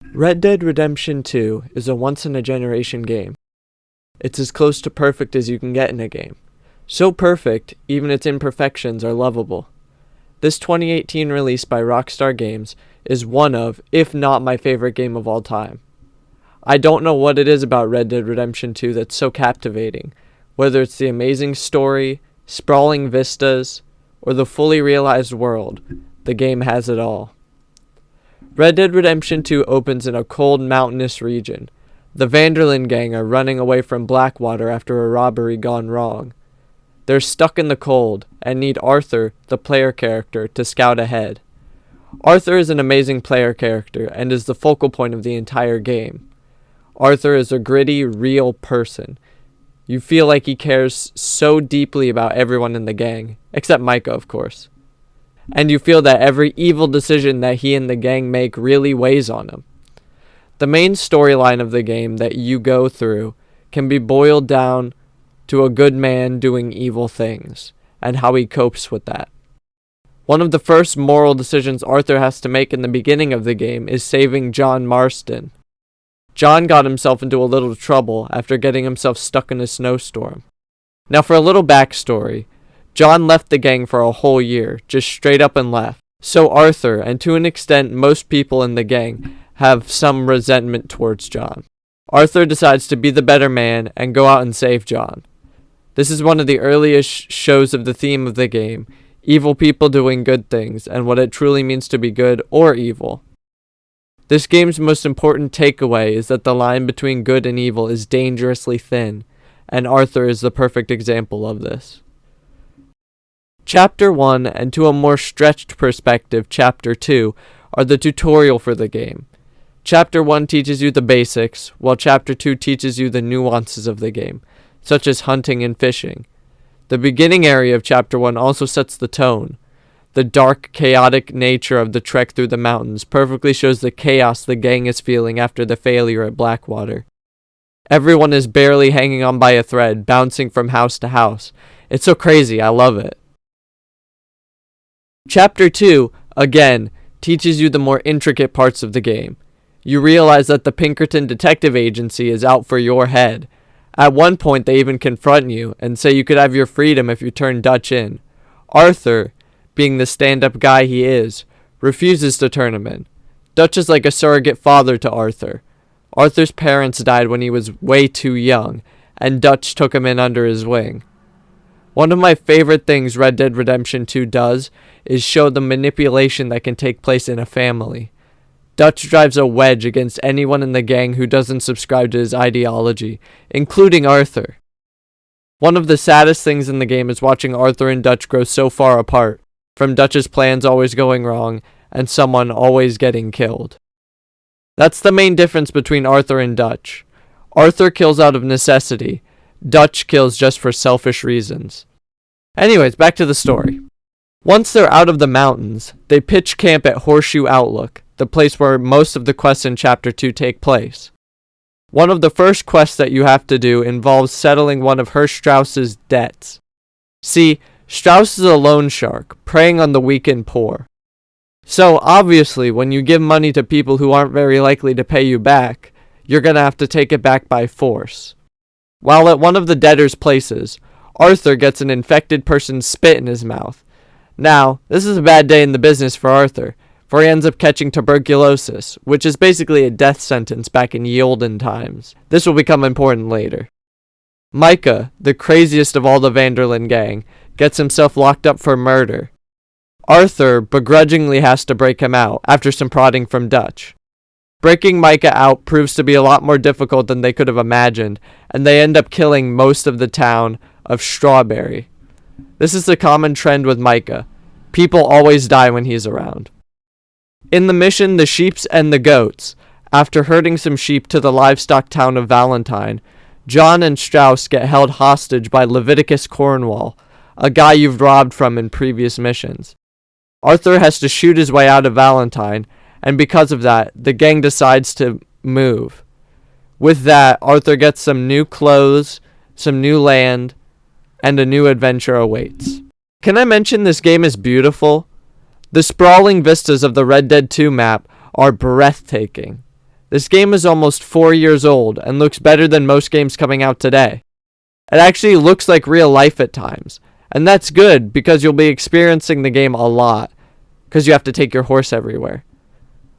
Red Dead Redemption 2 is a once-in-a-generation game. It's as close to perfect as you can get in a game. So perfect, even its imperfections are lovable. This 2018 release by Rockstar Games is one of, if not my favorite game of all time. I don't know what it is about Red Dead Redemption 2 that's so captivating, whether it's the amazing story, sprawling vistas, or the fully realized world. The game has it all. Red Dead Redemption 2 opens in a cold mountainous region. The Van der Linde gang are running away from Blackwater after a robbery gone wrong. They're stuck in the cold and need Arthur, the player character, to scout ahead. Arthur is an amazing player character and is the focal point of the entire game. Arthur is a gritty, real person. You feel like he cares so deeply about everyone in the gang, except Micah, of course. And you feel that every evil decision that he and the gang make really weighs on him. The main storyline of the game that you go through can be boiled down to a good man doing evil things, and how he copes with that. One of the first moral decisions Arthur has to make in the beginning of the game is saving John Marston. John got himself into a little trouble after getting himself stuck in a snowstorm. Now for a little backstory, John left the gang for a whole year, just straight up and left. So Arthur, and to an extent most people in the gang, have some resentment towards John. Arthur decides to be the better man and go out and save John. This is one of the earliest shows of the theme of the game, evil people doing good things, and what it truly means to be good or evil. This game's most important takeaway is that the line between good and evil is dangerously thin, and Arthur is the perfect example of this. Chapter 1, and to a more stretched perspective, Chapter 2, are the tutorial for the game. Chapter 1 teaches you the basics, while Chapter 2 teaches you the nuances of the game, such as hunting and fishing. The beginning area of Chapter 1 also sets the tone. The dark, chaotic nature of the trek through the mountains perfectly shows the chaos the gang is feeling after the failure at Blackwater. Everyone is barely hanging on by a thread, bouncing from house to house. It's so crazy, I love it. Chapter 2, again, teaches you the more intricate parts of the game. You realize that the Pinkerton Detective Agency is out for your head. At one point they even confront you and say you could have your freedom if you turn Dutch in. Arthur, being the stand-up guy he is, refuses to turn him in. Dutch is like a surrogate father to Arthur. Arthur's parents died when he was way too young, and Dutch took him in under his wing. One of my favorite things Red Dead Redemption 2 does is show the manipulation that can take place in a family. Dutch drives a wedge against anyone in the gang who doesn't subscribe to his ideology, including Arthur. One of the saddest things in the game is watching Arthur and Dutch grow so far apart, from Dutch's plans always going wrong and someone always getting killed. That's the main difference between Arthur and Dutch. Arthur kills out of necessity, Dutch kills just for selfish reasons. Anyways, back to the story. Once they're out of the mountains, they pitch camp at Horseshoe Outlook, the place where most of the quests in Chapter 2 take place. One of the first quests that you have to do involves settling one of Herr Strauss's debts. See, Strauss is a loan shark, preying on the weak and poor. So, obviously, when you give money to people who aren't very likely to pay you back, you're gonna have to take it back by force. While at one of the debtor's places, Arthur gets an infected person's spit in his mouth. Now, this is a bad day in the business for Arthur, for he ends up catching tuberculosis, which is basically a death sentence back in ye olden times. This will become important later. Micah, the craziest of all the Van der Linde gang, gets himself locked up for murder. Arthur begrudgingly has to break him out, after some prodding from Dutch. Breaking Micah out proves to be a lot more difficult than they could have imagined, and they end up killing most of the town of Strawberry. This is the common trend with Micah. People always die when he's around. In the mission, The Sheeps and the Goats, after herding some sheep to the livestock town of Valentine, John and Strauss get held hostage by Leviticus Cornwall, a guy you've robbed from in previous missions. Arthur has to shoot his way out of Valentine, and because of that, the gang decides to move. With that, Arthur gets some new clothes, some new land, and a new adventure awaits. Can I mention this game is beautiful? The sprawling vistas of the Red Dead 2 map are breathtaking. This game is almost 4 years old and looks better than most games coming out today. It actually looks like real life at times, and that's good because you'll be experiencing the game a lot, because you have to take your horse everywhere.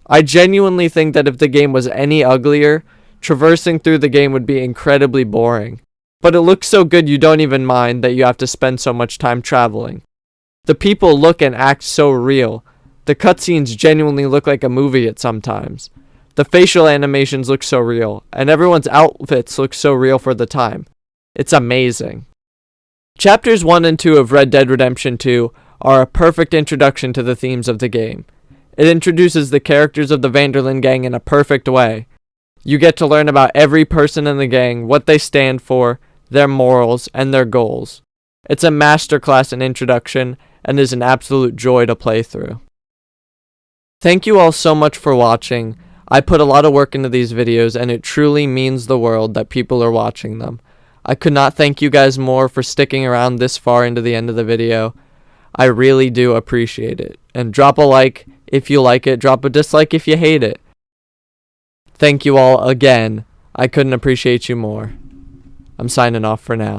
I genuinely think that if the game was any uglier, traversing through the game would be incredibly boring. But it looks so good you don't even mind that you have to spend so much time traveling. The people look and act so real. The cutscenes genuinely look like a movie at some times. The facial animations look so real, and everyone's outfits look so real for the time. It's amazing. Chapters 1 and 2 of Red Dead Redemption 2 are a perfect introduction to the themes of the game. It introduces the characters of the Vanderlyn gang in a perfect way. You get to learn about every person in the gang, what they stand for, their morals, and their goals. It's a masterclass in introduction and is an absolute joy to play through. Thank you all so much for watching. I put a lot of work into these videos and it truly means the world that people are watching them. I could not thank you guys more for sticking around this far into the end of the video. I really do appreciate it. And drop a like if you like it, drop a dislike if you hate it. Thank you all again. I couldn't appreciate you more. I'm signing off for now.